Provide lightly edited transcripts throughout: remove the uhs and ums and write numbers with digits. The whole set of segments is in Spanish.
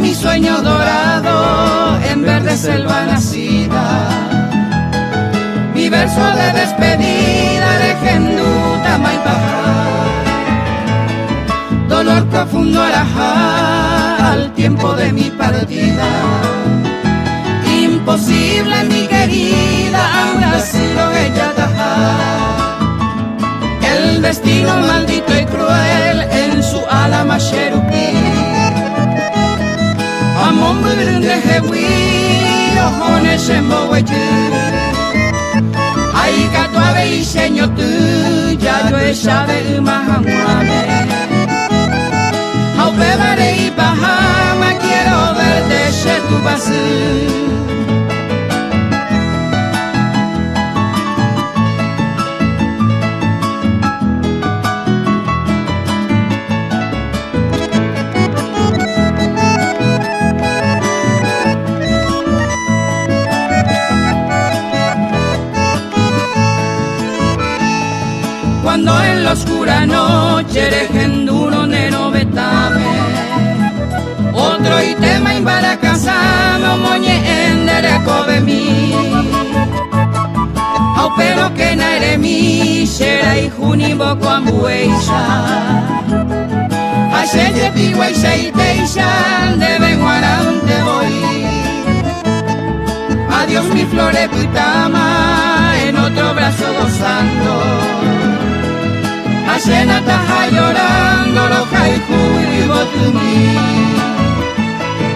mi sueño dorado en verde selva nacida. Mi verso de despedida de Genduta Maipaja, dolor profundo al tiempo de mi partida. Imposible mi querida habrá sido ella tajar. El destino maldito y cruel en su alma cherubí. Amon de Jehuí, ojones en ay, catuave y señor tú, ya yo sabe mahamuame. Aupebare y Bahama, quiero verte ser tu base. Cuando en la oscura noche Genduno neno betame, otro y tema imbaracasama moñe endereco de mí. Au pero que na ere mi será y junimbo con bueisa. Aseye piwa y seiteisa deben guarante voy. Adiós mi flore pitama en otro brazo gozando. Asena taja llorando los haiku y botumi.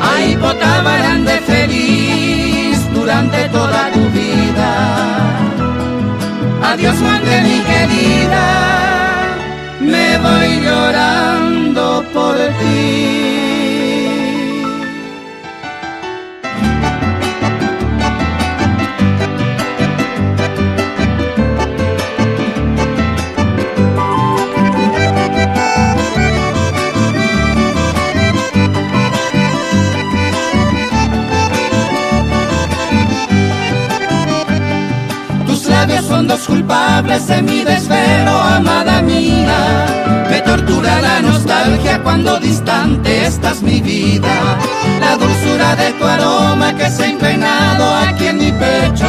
Ay, potabarán de feliz durante toda tu vida. Adiós, madre mi querida, me voy llorando por ti. Son dos culpables de mi desvelo, amada mía. Me tortura la nostalgia cuando distante estás mi vida. La dulzura de tu aroma que se ha impregnado aquí en mi pecho.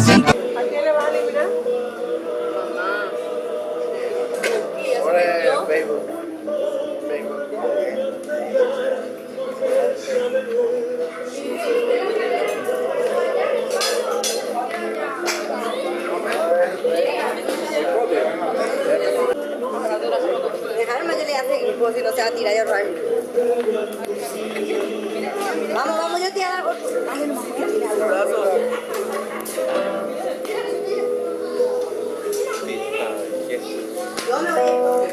Siento... ¿A quién le vas a eliminar? Ahora Facebook. Dejarme yo le hace equipo si no se va a tirar yo raro. Vamos, vamos, yo te hago. Yo me voy.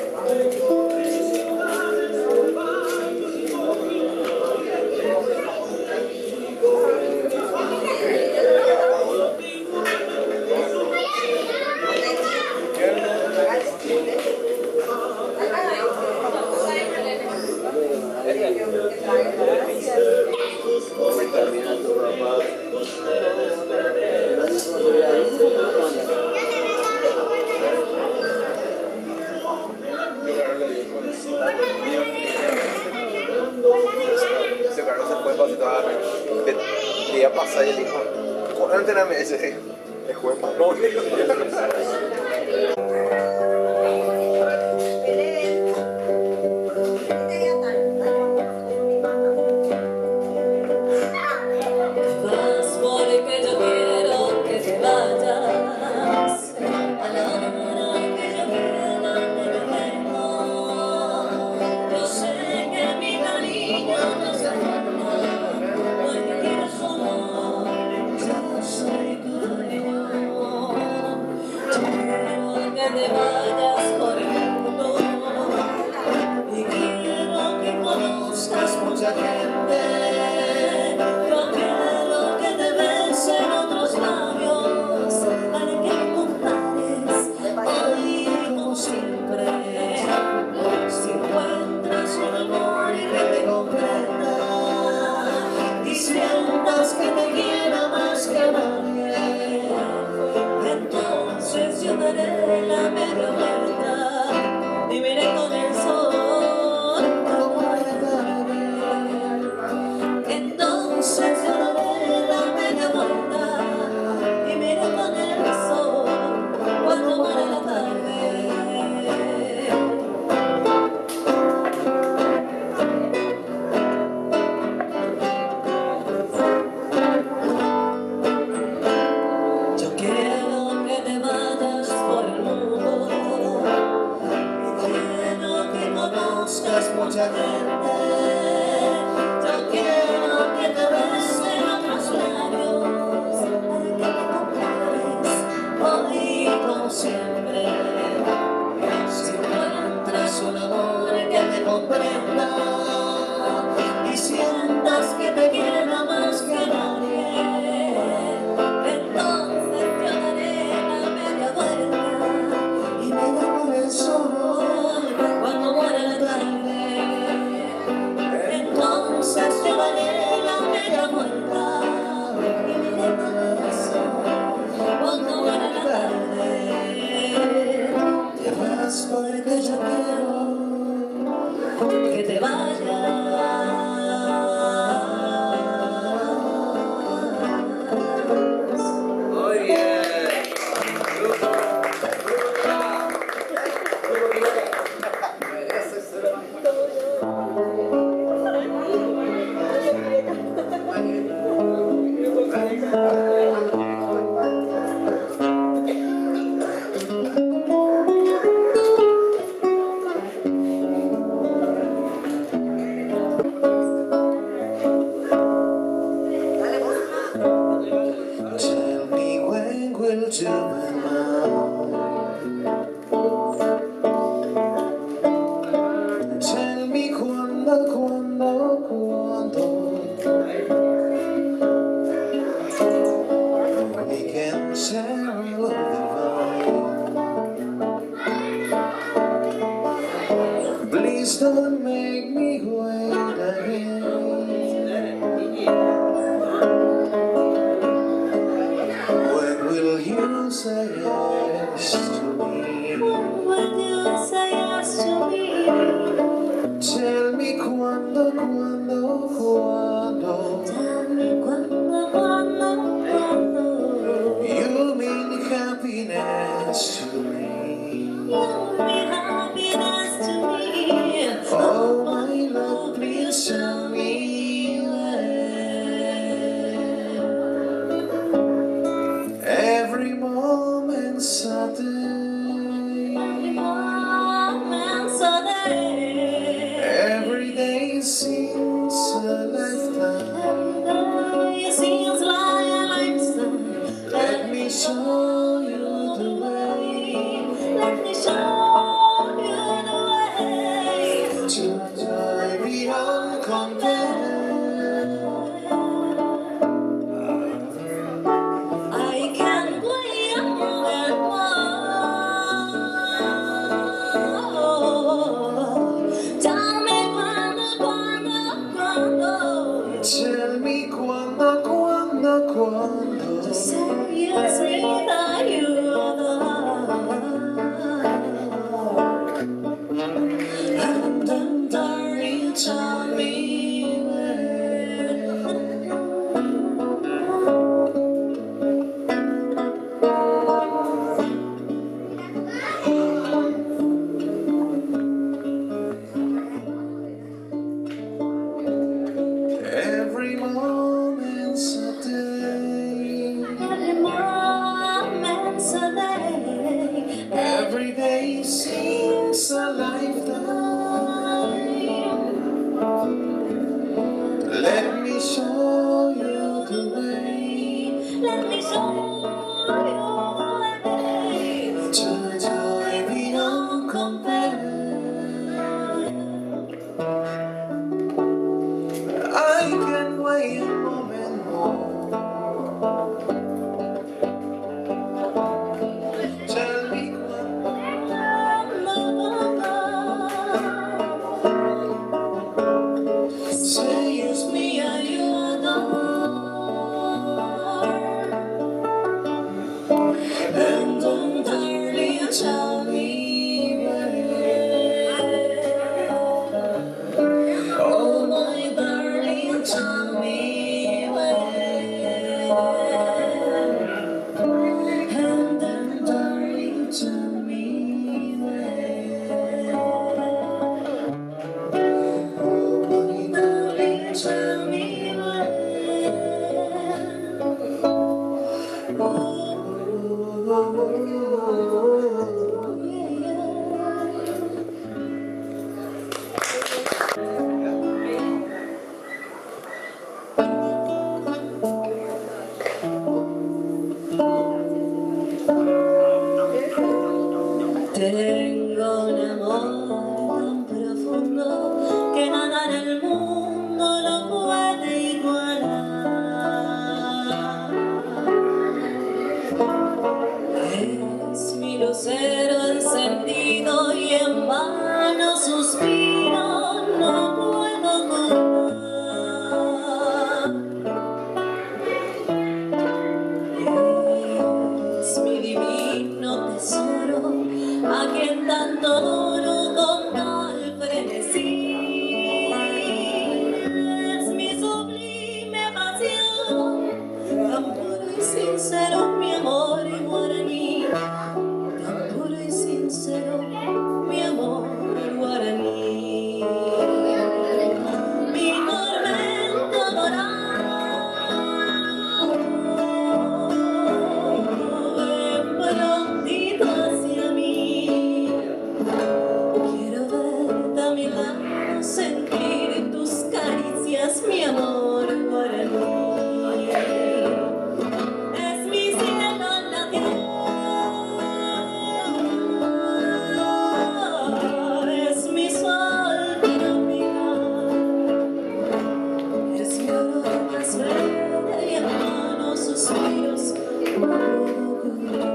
Ese Carlos se fue para toda el día pasado y él dijo, corrente la mesa, es juez mamón. buscas mucha gente. Yo quiero que te besen otros labios, para que me compres hoy como siempre. Si encuentras un amor que te comprenda y sientas que te quiera más que a nadie, entonces yo daré la media vuelta y me da por el sol cuando muera la tarde. Entonces yo daré la media vuelta y me da por el sol cuando muera la tarde. Te vas porque yo quiero que te vayas. Muy bien. Tell me when will you be mine? Tell me cuándo we can share love divine. Please don't make me wait again. When will you say yes to me? When will you say yes to me? Tell me cuándo. Tell me cuándo. You mean happiness to me. You mean happiness to me. Oh my love, please tell me when. Every moment's a day. Every moment's a day. Every day seems a lifetime. Every day seems like a lifetime. Let me show you the way. Let me show you the way to joy beyond compare. I can't wait anymore. Tell me cuándo. Tell me cuándo. To say yes without you. And then darling, tell me when. Every moment's a day. Every moment's a day. Every day seems a lifetime. Let me show you the way. Let me show you the way to joy beyond compare. I can wait a moment more. Tell me cuándo. Say it's me and you adore. And don't darling tell me when. Oh my darling, tell me when. And then darling, tell me when. Oh my darling, tell me when. Oh, Tengo un amor tan profundo que nada en el mundo lo puede igualar. Es mi lucero encendido y en vano suspiro, no puedo ocultar. Es mi divino tesoro, a quien tanto adoro con tal frenesí. Es mi sublime pasión, tan puro y sincero mi amor guaraní, tan puro y sincero mi amor guaraní. Mi tormento dorado, ven prontito hacia mí. Quiero verte a mi lado, sentir tus caricias, mi amor guaraní. Es mi cielo en la tierra, es mi sol tropical, es mi olor más verde y en manos suspiros no puedo ocultar.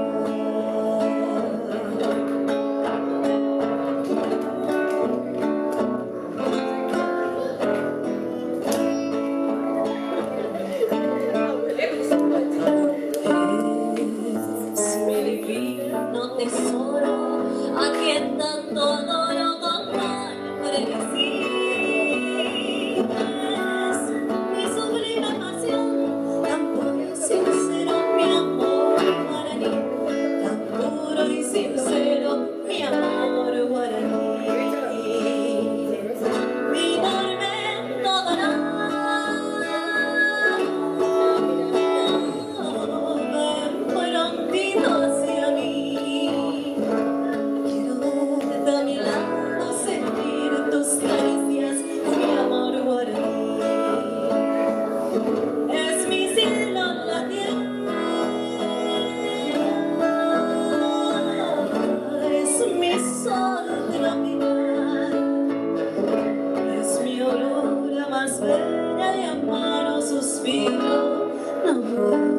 Es mi divino tesoro, a quien tanto adoro con tal frenesí. Es mi sublime pasión, tan puro y sincero mi amor guaraní, tan puro y sincero mi amor guaraní. Mi tormento dorado, ven prontito hacia mí. Quiero verte a mi lado, sentir tus caricias, mi amor guaraní. Es mi cielo en la tierra, es mi sol tropical, es mi aurora más bella y en vano suspiro, no puedo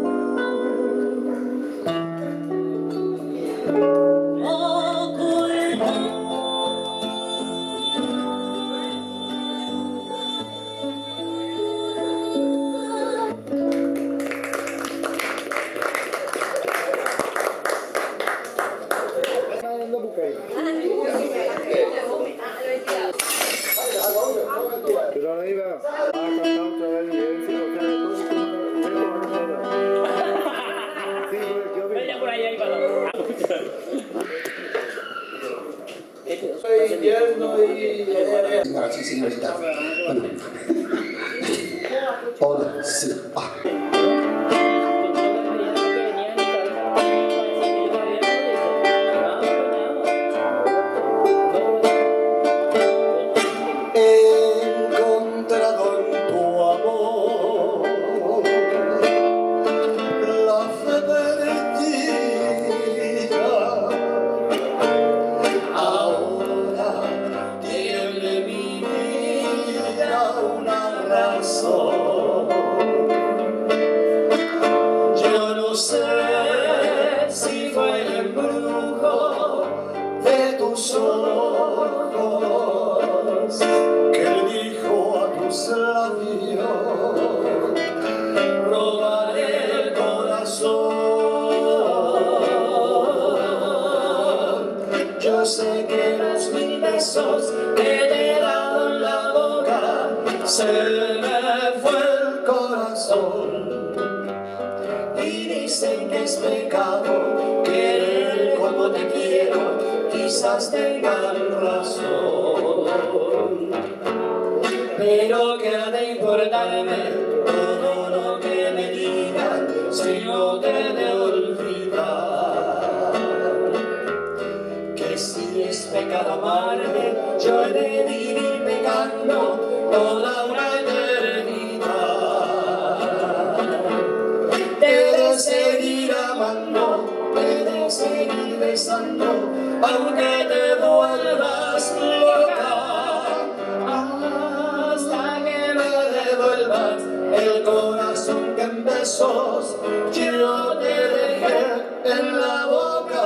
Pero ahí va. Ha cantado otra vez bien, sí, o sea, todo sí, yo vi. Ella por ahí va la. Ahora sí, señorita. Bueno. Hola, sí, va. He encontrado en tu amor la fe perdida. Ahora tiene mi vida una razón. Yo no sé si fue el embrujo de tus ojos que le dijo a tus labios, robaré el corazón. Yo sé que los mil besos que te he dado en la boca se me fue el corazón. Y dicen que es pecado querer como te quiero, quizás tengan razón. Pero que ha de importarme todo lo que me digan si no te he de olvidar. Que si es pecado amarme, yo he de vivir pecando toda una eternidad. Te de seguir amando, te de seguir besando, aunque te vuelvas loca, hasta que me devuelvas el corazón que en besos yo te dejé en la boca.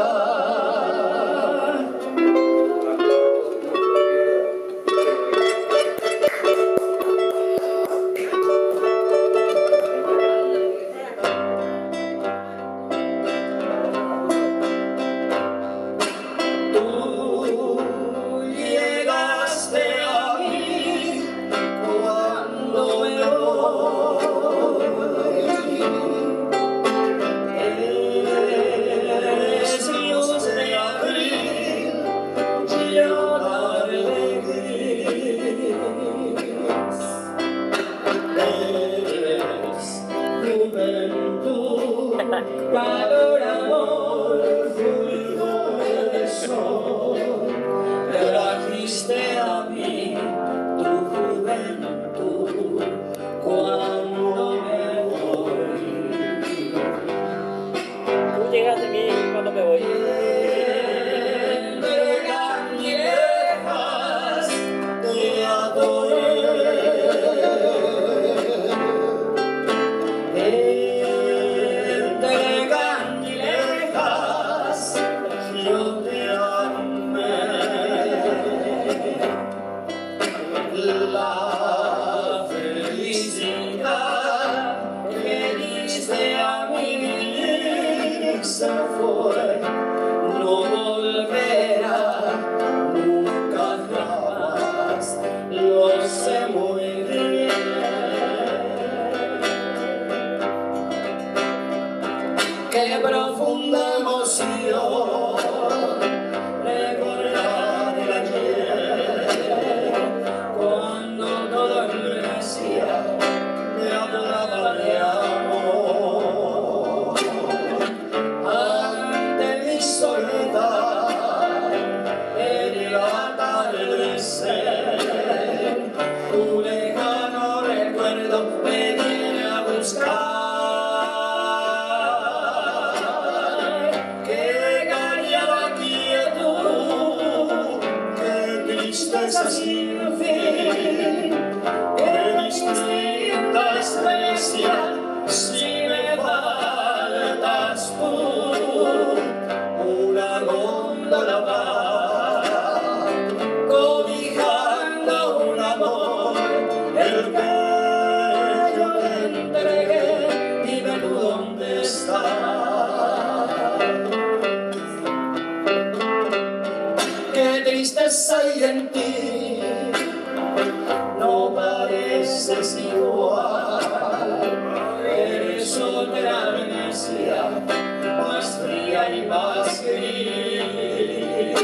Valor, amor, fulgor de sol, me trajiste a mí tu juventud cuando me voy. Tú llegas de mí cuando me voy. Entre candilejas te adoré. La felicidad que diste a mí se fue, no volverá nunca jamás, lo sé muy bien. Qué profunda emoción recordar el ayer, cuando todo enmudecía, me hablaba de amor. Ante mi soledad, el atardecer, tu lejano recuerdo me viene a buscar. Qué callada quietud, qué tristeza sin fin, qué distinta es Venecia si me faltas tú. Una góndola va cobijando un amor, el que yo te entregué, dime tú dónde está. Qué tristeza hay en ti, no pareces igual, eres otra Venecia, más fría y más gris.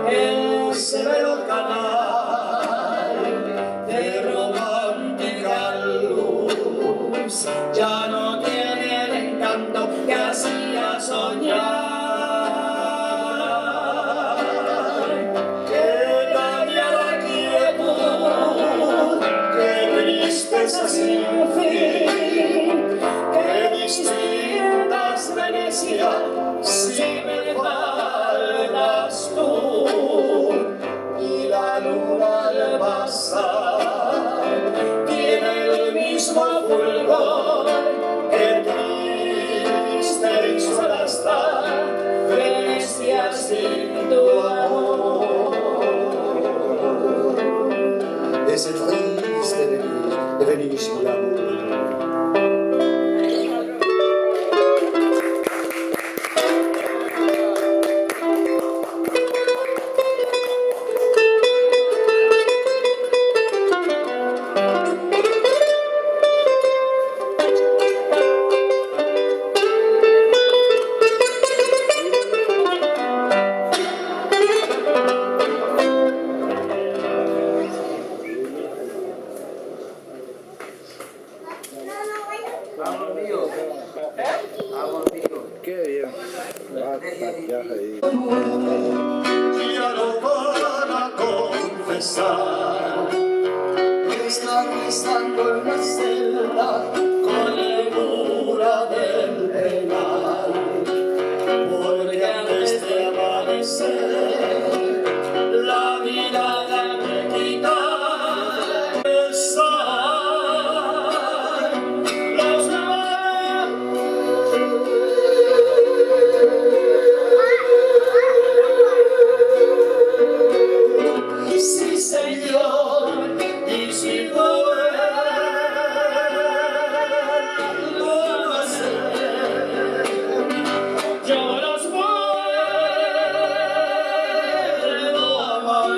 El severo canal de romántica luz ya no tiene el encanto que hacía soñar. Sin fin, qué distintas Venecia si me faltas tú. Y la luna al pasar tiene el mismo fulgor, que triste y sola está Venecia sin tu amor. Ese triste de Venise, mon amour. Qué bien. Ya lo van a confesar, están rezando en la celda con el cura del penal, porque antes de amanecer la mirada me quita. Sí, Señor, y si vuelvo a ser, yo los puedo amar.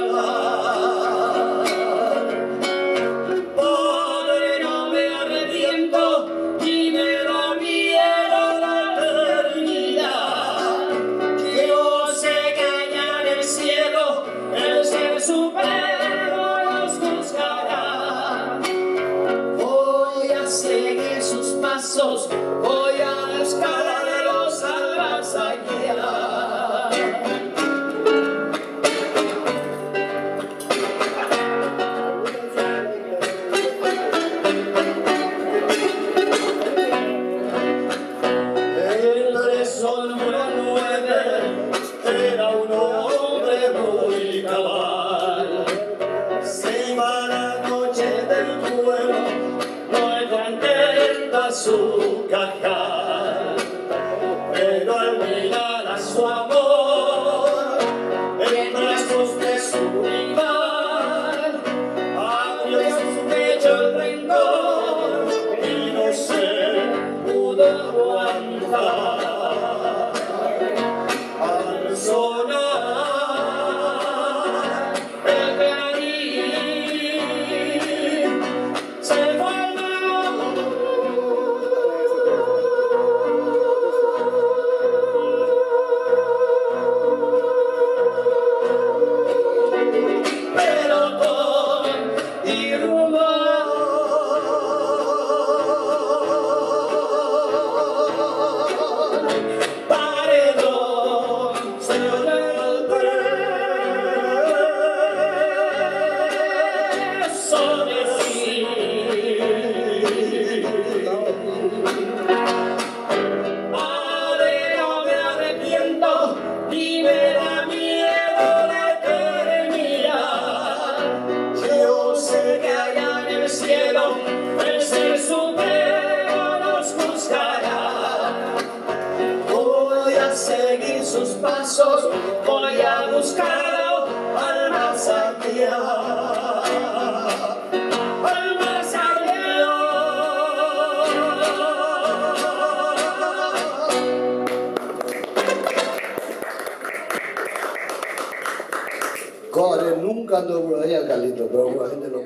Padre, no me arrepiento y me da miedo la eternidad. Yo sé que allá en el cielo el ser supremo nos juzgará. Voy a seguir sus pasos, voy a buscarlos al más allá. Entre sol y la nueve era un hombre muy cabal. Se va la noche del duelo, no contenta su cajar. Pero al mirar a su amor en brazos de su rival, abrió su pecho el rencor y no se pudo aguantar. Al sonar el clarín, se fue el pelotón y rumbo paredón, señor del preso de sí. Padre, no me arrepiento ni me da miedo la eternidad. Yo sé que allá en el cielo el ser supremo nos juzgará. Voy a seguir sus pasos, voy a buscarlo al más allá. Al más allá. Core nunca ando por allá, Carlito, pero la gente lo